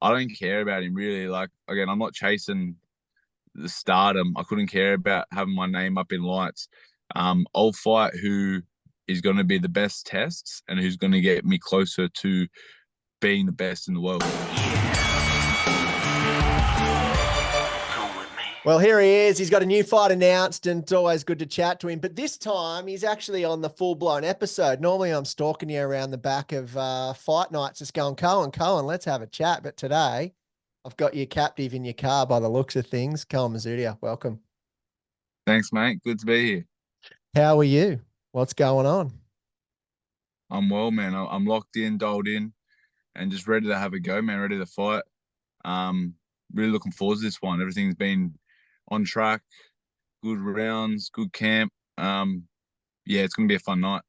I don't care about him really. Like again, I'm not chasing the stardom. I couldn't care about having my name up in lights. I'll fight who is going to be the best tests and who's going to get me closer to being the best in the world. Well, here he is. He's got a new fight announced, and it's always good to chat to him. But this time, he's actually on the full-blown episode. Normally, I'm stalking you around the back of fight nights, just going, Koen, let's have a chat. But today, I've got you captive in your car by the looks of things. Koen Mazoudier, welcome. Thanks, mate. Good to be here. How are you? What's going on? I'm well, man. I'm locked in, dialed in, and just ready to have a go, man. Ready to fight. Um, really looking forward to this one. Everything's been on track. Good rounds, good camp. Yeah, it's gonna be a fun night.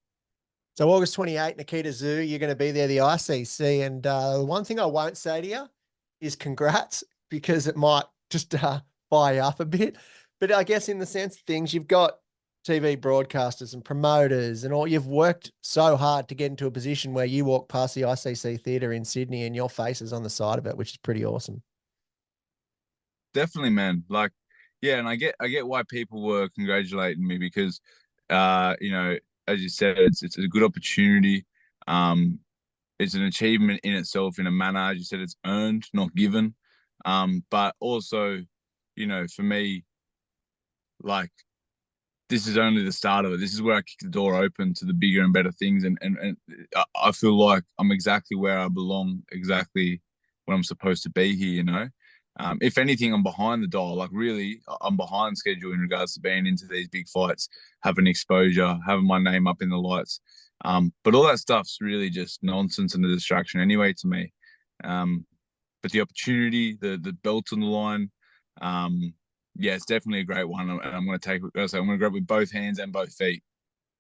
So August 28th, Nikita TSZYU, you're going to be there, the ICC. And the one thing I won't say to you is congrats, because it might just fire you up a bit. But I guess in the sense of things, you've got TV broadcasters and promoters and all. You've worked so hard to get into a position where you walk past the ICC theatre in Sydney and your face is on the side of it, which is pretty awesome. Definitely, man. Like, yeah, and I get why people were congratulating me because, as you said, it's a good opportunity. Um, it's an achievement in itself in a manner. As you said, it's earned, not given. But also, for me, like this is only the start of it. This is where I kick the door open to the bigger and better things, and I feel like I'm exactly where I belong, exactly when I'm supposed to be here. If anything, I'm behind the dial. Like really, I'm behind schedule in regards to being into these big fights, having exposure, having my name up in the lights. But all that stuff's really just nonsense and a distraction anyway to me. Um, but the opportunity, the belt on the line, um, yeah, it's definitely a great one, and I'm going to take. I'm going to grab it with both hands and both feet.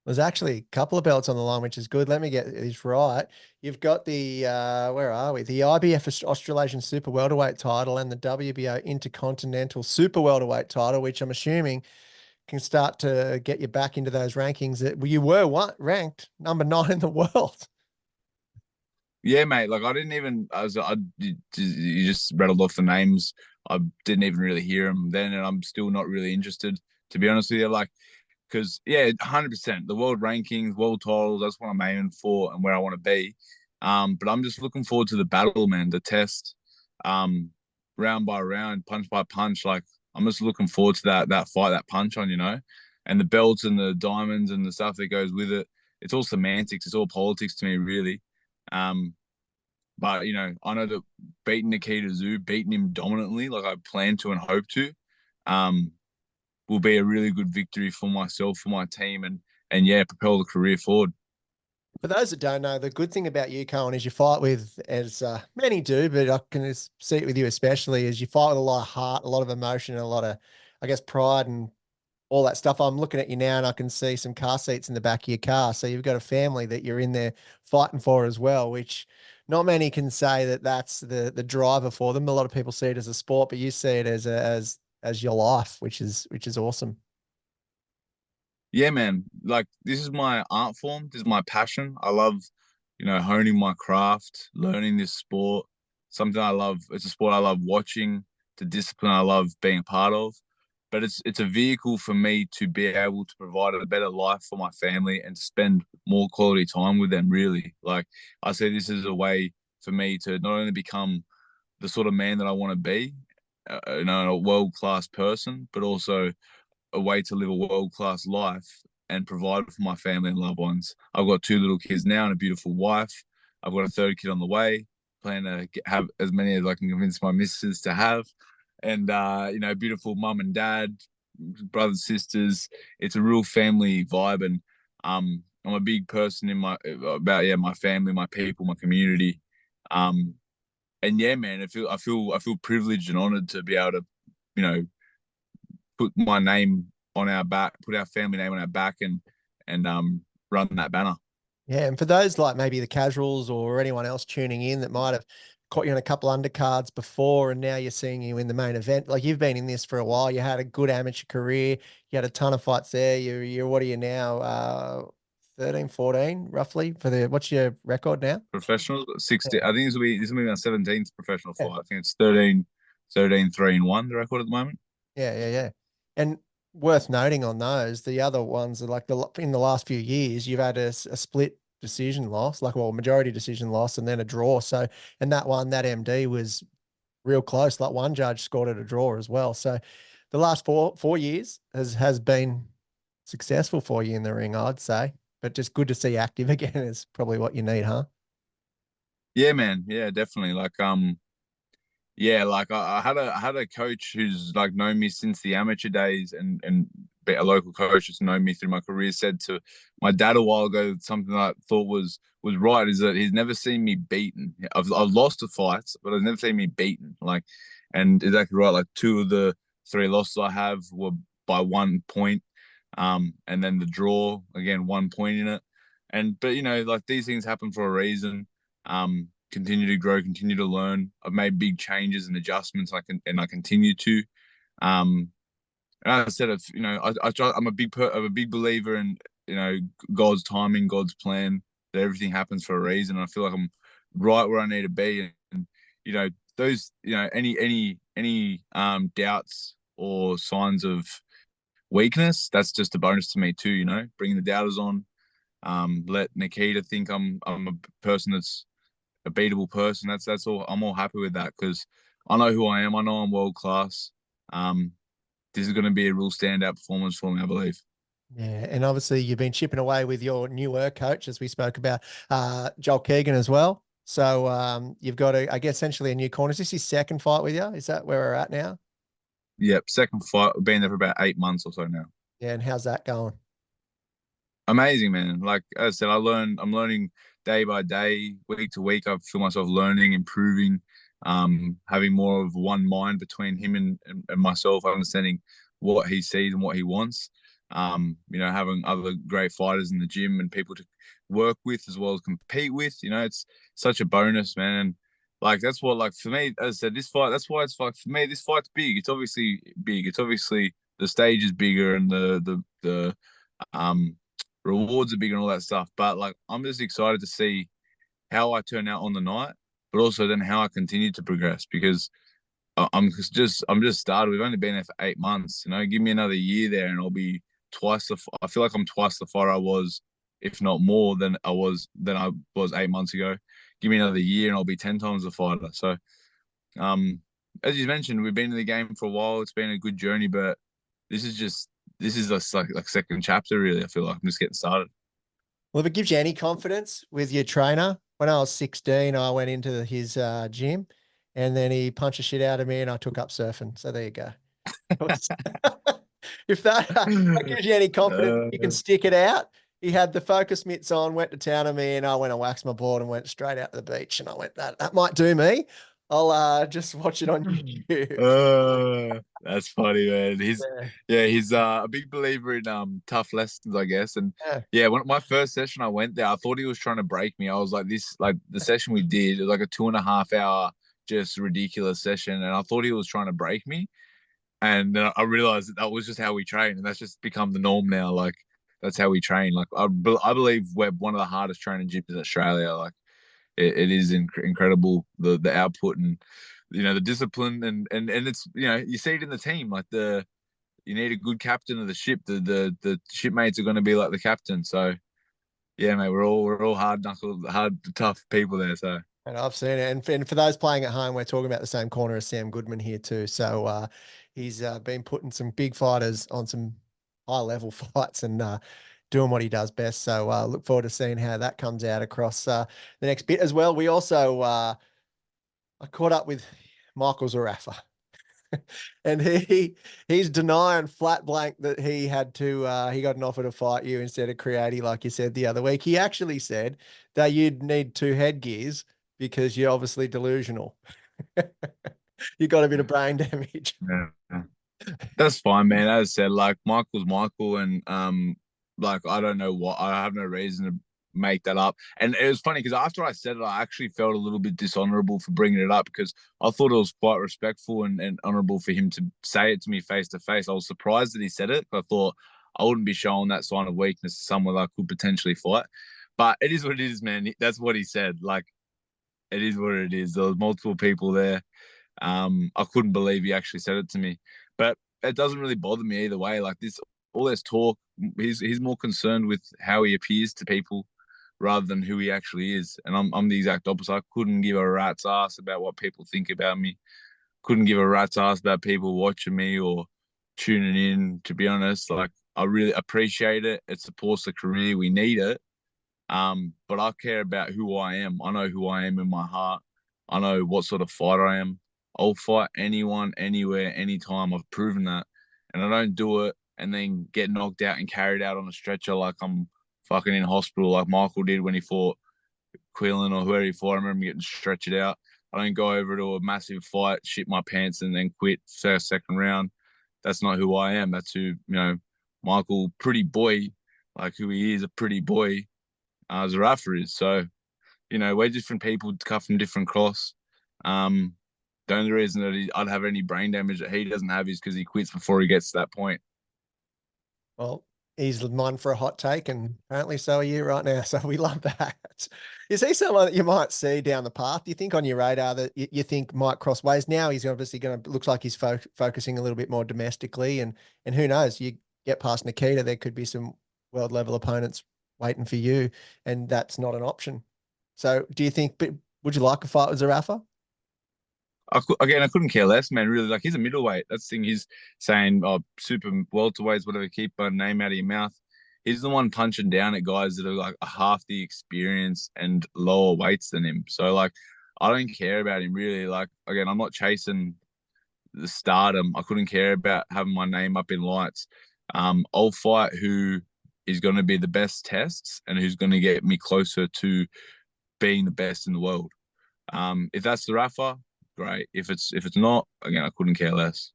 There's actually a couple of belts on the line, which is good. Let me get this right. You've got the where are we? The IBF Australasian Super Welterweight title and the WBO Intercontinental Super Welterweight title, which I'm assuming can start to get you back into those rankings that you were ranked number 9 in the world. Yeah, mate. Like I didn't even. You just rattled off the names. I didn't even really hear them then, and I'm still not really interested, to be honest with you. Like, because yeah, 100%. The world rankings, world titles. That's what I'm aiming for and where I want to be. But I'm just looking forward to the battle, man. The test, um, round by round, punch by punch. Like I'm just looking forward to that fight, that punch on, and the belts and the diamonds and the stuff that goes with it. It's all semantics. It's all politics to me, really. Um, but I know that beating Nikita TSZYU, beating him dominantly, like I plan to and hope to, um, will be a really good victory for myself, for my team, and yeah, propel the career forward. For those that don't know, the good thing about you, Cohen, is you fight with, as many do, but I can see it with you especially, is you fight with a lot of heart, a lot of emotion, and a lot of, I guess, pride and all that stuff. I'm looking at you now and I can see some car seats in the back of your car. So you've got a family that you're in there fighting for as well, which not many can say that that's the driver for them. A lot of people see it as a sport, but you see it as your life, which is awesome. Yeah, man. Like this is my art form. This is my passion. I love, honing my craft, learning this sport. Something I love. It's a sport I love watching. The discipline I love being a part of. But it's a vehicle for me to be able to provide a better life for my family and to spend more quality time with them. Really, like I say, this is a way for me to not only become the sort of man that I want to be, a world class person, but also a way to live a world class life and provide for my family and loved ones. I've got 2 little kids now and a beautiful wife. I've got a third kid on the way. Plan to have as many as I can convince my missus to have, and beautiful mum and dad, brothers, sisters. It's a real family vibe, and I'm a big person in my family, my people, my community. Um, and yeah, man, I feel privileged and honored to be able to, you know, put my name on our back, put our family name on our back, and run that banner. Yeah, and for those like maybe the casuals or anyone else tuning in that might have caught you on a couple undercards before and now you're seeing you in the main event, like you've been in this for a while. You had a good amateur career. You had a ton of fights there. You're what are you now? 13, 14, roughly for the, what's your record now? Professional 60. Yeah. I think this will be my 17th professional Yeah. fight. I think it's 13, 3-1, the record at the moment. Yeah. Yeah. Yeah. And worth noting on those, the other ones are like in the last few years, you've had a split decision loss, like, well, majority decision loss and then a draw. So, and that one, that MD was real close. Like one judge scored it a draw as well. So the last four years has been successful for you in the ring, I'd say. But just good to see active again is probably what you need, huh? Yeah, man. Yeah, definitely. Yeah, like I had a coach who's like known me since the amateur days, and a local coach who's known me through my career said to my dad a while ago something that I thought was right, is that he's never seen me beaten. I've lost the fights, but I've never seen me beaten. Like, and exactly right. Like two of the three losses I have were by 1 point, and then the draw again 1 point in it. But like these things happen for a reason. Continue to grow, continue to learn. I've made big changes and adjustments. I continue to. Um, and as I said, I'm a big believer in God's timing, God's plan. That everything happens for a reason. I feel like I'm right where I need to be, and you know those any doubts or signs of weakness, that's just a bonus to me too. Bringing the doubters on. Let Nikita think I'm a person that's a beatable person. That's all. I'm all happy with that because I know who I am. I know I'm world class. Um, this is going to be a real standout performance for me, I believe. Yeah, and obviously you've been chipping away with your newer coach, as we spoke about, Joel Keegan as well. So you've got I guess, essentially a new corner. Is this his second fight with you? Is that where we're at now? Yep, second fight. We've been there for about 8 months or so now. Yeah, and how's that going? Amazing, man. Like I said, I'm learning day by day, week to week. I feel myself learning, improving, having more of one mind between him and myself, understanding what he sees and what he wants. Having other great fighters in the gym and people to work with as well as compete with. It's such a bonus, man. And like that's what, like, for me, as I said, this fight, that's why it's like, for me, this fight's big. It's obviously big. It's obviously the stage is bigger and the um rewards are big and all that stuff. But like, I'm just excited to see how I turn out on the night, but also then how I continue to progress because I'm just started. We've only been there for 8 months. Give me another year there, and I'll be twice the. I feel like I'm twice the fighter I was, if not more than I was 8 months ago. Give me another year, and I'll be 10 times the fighter. So, um, as you mentioned, we've been in the game for a while. It's been a good journey, but this is just this is a like second chapter. Really, I feel like I'm just getting started. Well, if it gives you any confidence with your trainer, when I was 16, I went into his gym and then he punched the shit out of me and I took up surfing. So there you go. If that gives you any confidence, you can Uh, stick it out. He had the focus mitts on, went to town on me, and I went and waxed my board and went straight out to the beach. And I went, that might do me. I'll just watch it on YouTube. that's funny, man. Yeah. He's a big believer in tough lessons, I guess. And Yeah. yeah, when my first session I went there, I thought he was trying to break me. I was like, the session we did, it was like a 2.5 hour just ridiculous session, and I thought he was trying to break me. And then I realized that was just how we train, and that's just become the norm now. Like, that's how we train. Like, I believe we're one of the hardest training gyms in Australia. Like, it is incredible, the output and the discipline, and it's, you see it in the team. Like, you need a good captain of the ship. The shipmates are going to be like the captain. So yeah, mate, we're all hard tough people there. So And I've seen it. And for those playing at home, we're talking about the same corner as Sam Goodman here too. So he's been putting some big fighters on some high level fights and doing what he does best. So look forward to seeing how that comes out across the next bit as well. We also I caught up with Michael Zarafa. And he's denying flat blank that he got an offer to fight you instead of Creati, like you said the other week. He actually said that you'd need two headgears because you're obviously delusional. You got a bit of brain damage. yeah. That's fine, man. As I said, like, Michael's Michael, and like, I don't know what, I have no reason to make that up. And it was funny because after I said it, I actually felt a little bit dishonorable for bringing it up because I thought it was quite respectful and honorable for him to say it to me face to face. I was surprised that he said it. I thought I wouldn't be showing that sign of weakness to someone that I could potentially fight. But it is what it is, man. That's what he said. Like, it is what it is. There was multiple people there. I couldn't believe he actually said it to me. But it doesn't really bother me either way. Like this, all this talk, he's more concerned with how he appears to people rather than who he actually is. And I'm the exact opposite. I couldn't give a rat's ass about what people think about me. Couldn't give a rat's ass about people watching me or tuning in. To be honest, like I really appreciate it. It supports the career. We need it. But I care about who I am. I know who I am in my heart. I know what sort of fighter I am. I'll fight anyone, anywhere, anytime. I've proven that. And I don't do it and then get knocked out and carried out on a stretcher like I'm fucking in hospital, like Michael did when he fought Quillen or whoever he fought. I remember him getting stretched out. I don't go over to a massive fight, shit my pants, and then quit first, second round. That's not who I am. That's who, Michael, pretty boy, like who he is, a pretty boy, Zarafa is. So, we're different people cut from different cloths. The only reason that I'd have any brain damage that he doesn't have is because he quits before he gets to that point. Well, he's one for a hot take, and apparently so are you right now. So we love that. Is he someone that you might see down the path? Do you think on your radar that you think might cross ways? Now he's obviously going to looks like he's focusing a little bit more domestically, and who knows? You get past Nikita, there could be some world level opponents waiting for you, and that's not an option. So, do you think? Would you like a fight with Zarafa? I couldn't care less, man. Really, like he's a middleweight. That's the thing. He's saying, "Oh, super welterweights, whatever." Keep a name out of your mouth. He's the one punching down at guys that are like half the experience and lower weights than him. So, like, I don't care about him really. Like, again, I'm not chasing the stardom. I couldn't care about having my name up in lights. I'll fight who is going to be the best tests and who's going to get me closer to being the best in the world. If that's the Rafa, great. If it's not, again, I couldn't care less.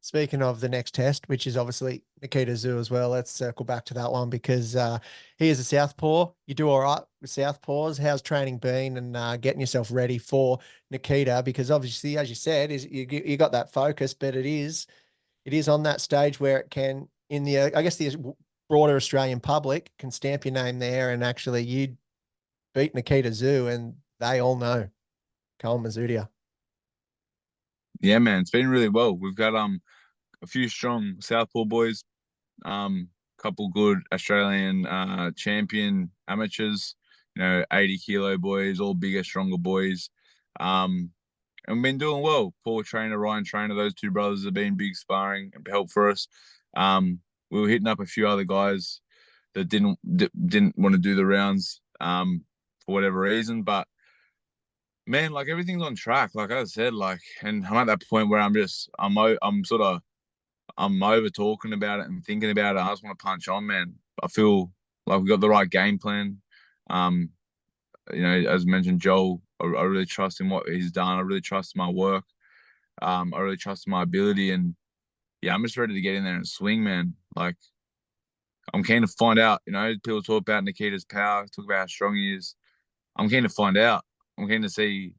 Speaking of the next test, which is obviously Nikita TSZYU as well, let's circle back to that one because he is a southpaw. You do all right with southpaws. How's training been and getting yourself ready for Nikita? Because obviously, as you said, is you got that focus, but it is on that stage where it can in the I guess the broader Australian public can stamp your name there, and actually you beat Nikita TSZYU, and they all know Koen Mazoudier. Yeah, man, it's been really well. We've got a few strong Southpaw boys, couple good Australian champion amateurs, 80-kilo boys, all bigger, stronger boys. And we've been doing well. Paul Trainer, Ryan Trainer, those two brothers have been big sparring and help for us. We were hitting up a few other guys that didn't want to do the rounds for whatever reason, but man, like everything's on track. Like I said, like, and I'm at that point where I'm over talking about it and thinking about it. I just want to punch on, man. I feel like we got the right game plan. Um, as mentioned, Joel, I really trust in what he's done. I really trust my work. I really trust my ability, and yeah, I'm just ready to get in there and swing, man. Like I'm keen to find out. People talk about Nikita's power, talk about how strong he is. I'm keen to find out. I'm keen to see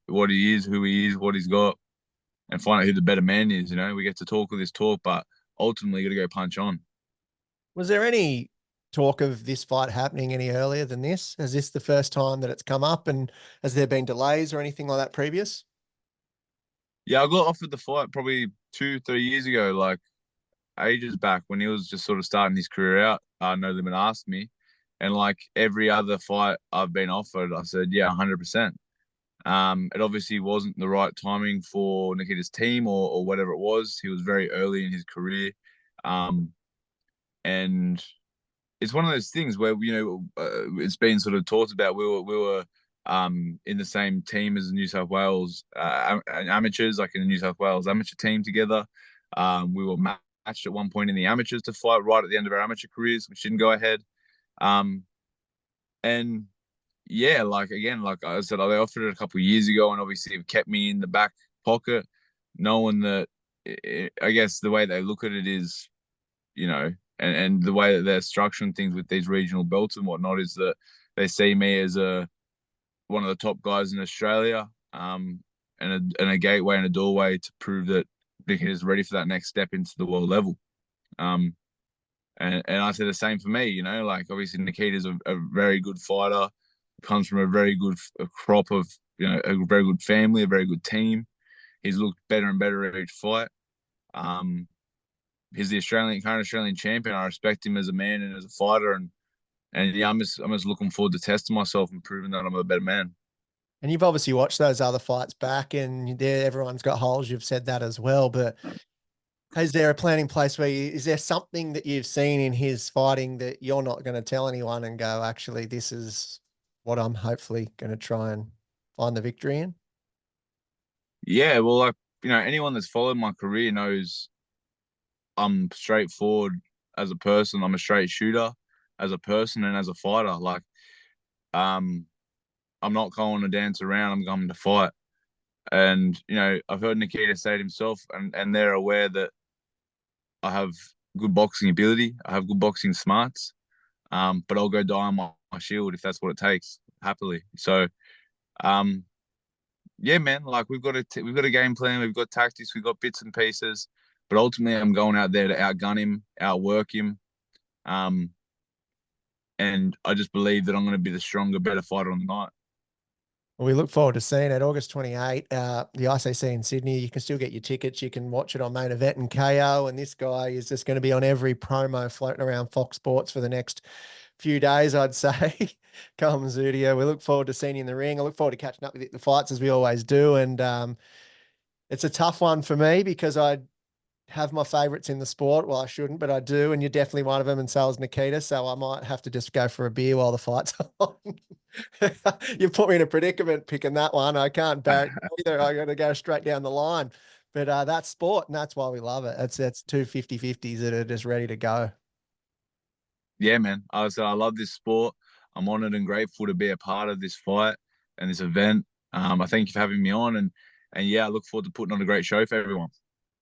what he is, who he is, what he's got, and find out who the better man is. We get to talk with this talk, but ultimately, you got to go punch on. Was there any talk of this fight happening any earlier than this? Is this the first time that it's come up, and has there been delays or anything like that previous? Yeah, I got offered the fight probably 2, 3 years ago, like ages back when he was just sort of starting his career out. No Limit asked me, and like every other fight I've been offered, I said, yeah, 100%. It obviously wasn't the right timing for Nikita's team or whatever it was. He was very early in his career. Um, and it's one of those things where, it's been sort of talked about. We were in the same team as the New South Wales amateurs, like in the New South Wales amateur team together. We were matched at one point in the amateurs to fight right at the end of our amateur careers, which didn't go ahead. And yeah, like again, like I said, they offered it a couple of years ago, and obviously it kept me in the back pocket, knowing that I guess the way they look at it is, and the way that they're structuring things with these regional belts and whatnot is that they see me as one of the top guys in Australia, and a gateway and a doorway to prove that Nick is ready for that next step into the world level. Um, And I said the same for me. Like obviously Nikita's a very good fighter, comes from a very good crop of a very good family, a very good team. He's looked better and better each fight. Um, he's the current Australian champion. I respect him as a man and as a fighter, and yeah, I'm just looking forward to testing myself and proving that I'm a better man. And you've obviously watched those other fights back, and there everyone's got holes. You've said that as well, but is there a plan in place where is there something that you've seen in his fighting that you're not going to tell anyone and go, actually, this is what I'm hopefully going to try and find the victory in? Yeah, well, like anyone that's followed my career knows I'm straightforward as a person. I'm a straight shooter as a person and as a fighter. Like, um, I'm not going to dance around. I'm going to fight. And I've heard Nikita say it himself, and they're aware that I have good boxing ability. I have good boxing smarts. But I'll go die on my shield if that's what it takes, happily. So, um, yeah, man, like we've got a game plan, we've got tactics, we've got bits and pieces, but ultimately I'm going out there to outgun him, outwork him, um, and I just believe that I'm going to be the stronger, better fighter on the night. Well, we look forward to seeing it August 28, the ICC in Sydney. You can still get your tickets. You can watch it on Main Event and KO. And this guy is just going to be on every promo floating around Fox Sports for the next few days, I'd say. Koen Mazoudier, we look forward to seeing you in the ring. I look forward to catching up with the fights as we always do. And it's a tough one for me because I have my favorites in the sport. Well, I shouldn't, but I do. And you're definitely one of them. And so is Nikita. So I might have to just go for a beer while the fight's on. You put me in a predicament picking that one. I can't back either. I got to go straight down the line. But that's sport, and that's why we love it. It's two 50-50s that are just ready to go. Yeah, man, I love this sport. I'm honored and grateful to be a part of this fight and this event. I thank you for having me on, and yeah, I look forward to putting on a great show for everyone.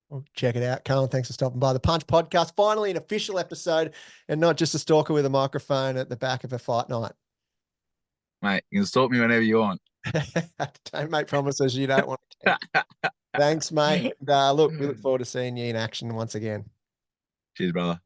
Well, check it out, Colin. Thanks for stopping by the Punch Podcast. Finally, an official episode, and not just a stalker with a microphone at the back of a fight night. Mate, you can stalk me whenever you want. Don't make promises you don't want to keep. Thanks, mate. And, look, we look forward to seeing you in action once again. Cheers, brother.